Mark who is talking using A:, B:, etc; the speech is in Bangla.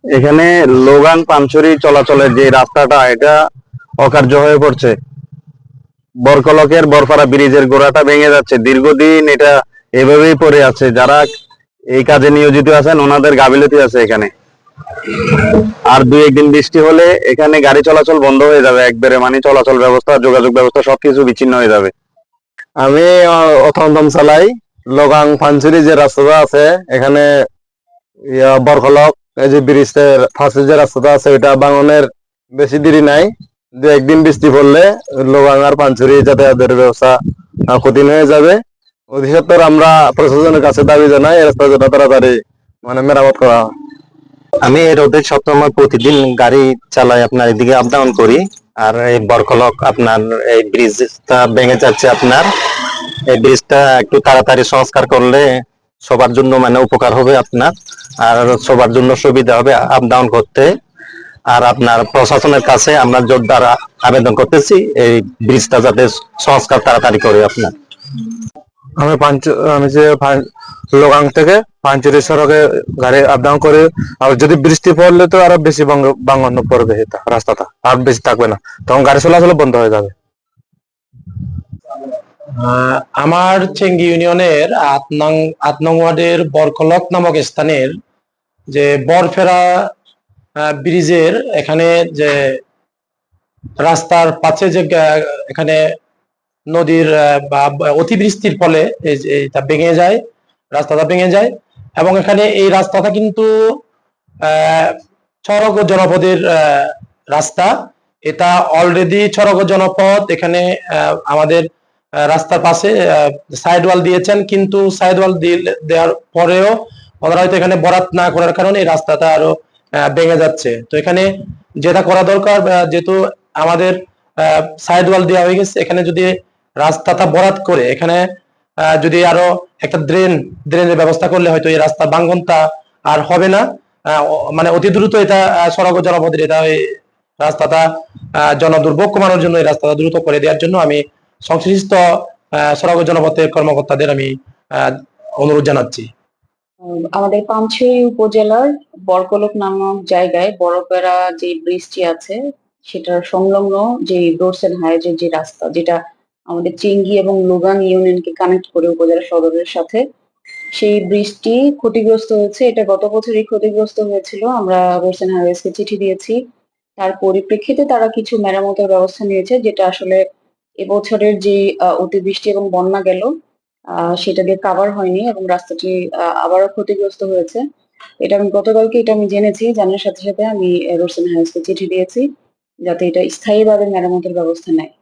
A: এখানে লোগান পানছড়ি চলাচলের যে রাস্তাটা এটা অকার্য হয়ে পড়ছে। বরকলকের বরপাড়া ব্রিজের গোড়াটা ভেঙে যাচ্ছে, দীর্ঘদিন এটা এভাবেই পড়ে আছে। যারা এই কাজে নিয়োজিত আছেন ওনাদের গাফিলতি আছে এখানে। আর দুই একদিন বৃষ্টি হলে এখানে গাড়ি চলাচল বন্ধ হয়ে যাবে একবারে, মানে চলাচল ব্যবস্থা, যোগাযোগ ব্যবস্থা সবকিছু বিচ্ছিন্ন হয়ে যাবে। আমি অথমদম চালাই। লোগাং পানছড়ি যে রাস্তাটা আছে এখানে বরকলক এই যে ব্রিজের ফাঁসে যে রাস্তাটা আছে ওইটা ভাঙনের বেশি দেরি নাই। দু একদিন বৃষ্টি পড়লে লোগাং আর পানছড়ি যাতায়াতের ব্যবস্থা কঠিন হয়ে যাবে। অধিকতর আমরা প্রশাসনের কাছে দাবি জানাই এই রাস্তা যেটা তাড়াতাড়ি মানে মেরামত করা হয়।
B: আমি এই রোদে সবসময় প্রতিদিন গাড়ি চালাই, আপনার এদিকে আপ ডাউন করি। আর এই বরকলক আপনার এই ব্রিজটা ভেঙে যাচ্ছে আপনার, এই ব্রিজটা একটু তাড়াতাড়ি সংস্কার করলে সবার জন্য মানে উপকার হবে আপনার, আর সবার জন্য সুবিধা হবে আপ ডাউন করতে। আর আপনার প্রশাসনের কাছে আমরা জোরদার আবেদন করতেছি এই ব্রিজটা যাতে সংস্কার তাড়াতাড়ি করে আপনার।
A: আমি যে লোগাং থেকে পাঞ্চেরি সড়কে গাড়ি আপ ডাউন করে, আর যদি বৃষ্টি পড়লে তো আরো বেশি ভাঙন পড়বে, এটা রাস্তাটা আর বেশি থাকবে না, তখন গাড়ি চলাচল বন্ধ হয়ে যাবে।
C: আমার চেঙ্গি ইউনিয়নের ৮ নং ওয়ার্ডের বরকলক নামক স্থানের যে বরফেরা ব্রিজের এখানে যে রাস্তার পাশে যে এখানে নদীর বা অতিবৃষ্টির ফলে এটা ভেঙে যায়, রাস্তাটা ভেঙে যায়। এবং এখানে এই রাস্তাটা কিন্তু সড়ক ও জনপদের রাস্তা। এটা অলরেডি সড়ক ও জনপদ এখানে আমাদের রাস্তার পাশে সাইড ওয়াল দিয়েছেন, কিন্তু সাইড ওয়াল দেওয়ার পরেও ওনারা হয়তো এখানে বরাত না করার কারণে এই রাস্তাটা আরো ভেঙে যাচ্ছে। তো এখানে যেটা করা দরকার, যেহেতু আমাদের সাইড ওয়াল দেওয়া হয়ে গেছে, এখানে যদি রাস্তাটা বরাত করে এখানে যদি আরো একটা ড্রেনের ব্যবস্থা করলে হয়তো এই রাস্তা ভাঙনটা আর হবে না। মানে অতি দ্রুত এটা সড়ক ও জনপদের এটা রাস্তাটা জনদুর্ভোগ কমানোর জন্য এই রাস্তাটা দ্রুত করে দেওয়ার জন্য আমি সংশ্লিষ্ট সড়ক ও জনপথের কর্মকর্তাদের আমি অনুরোধ জানাচ্ছি।
D: আমাদের পানছড়ি উপজেলার বরকলক নামক জায়গায় বড়পেরা যে ব্রিজটি আছে সেটার সংলগ্ন যে রোডস এন্ড হাইওয়ে যে রাস্তা, যেটা আমাদের চেঙ্গি এবং লোগাং ইউনিয়নকে কানেক্ট করে উপজেলা সদরের সাথে, সেই ব্রিজটি ক্ষতিগ্রস্ত হয়েছে। এটা গত বছরই ক্ষতিগ্রস্ত হয়েছিল। আমরা রোডস এন্ড হাইওয়েজ কে চিঠি দিয়েছি, তার পরিপ্রেক্ষিতে তারা কিছু মেরামতের ব্যবস্থা নিয়েছে, যেটা আসলে এবছরের যে অতিবৃষ্টি এবং বন্যা গেল সেটা দিয়ে কাভার হয়নি এবং রাস্তাটি আবারও ক্ষতিগ্রস্ত হয়েছে। এটা আমি গতকালকে জেনেছি, জানার সাথে সাথে আমি রোডস এন্ড হাইওয়েজ কে চিঠি দিয়েছি যাতে এটা স্থায়ীভাবে মেরামতের ব্যবস্থা নেয়।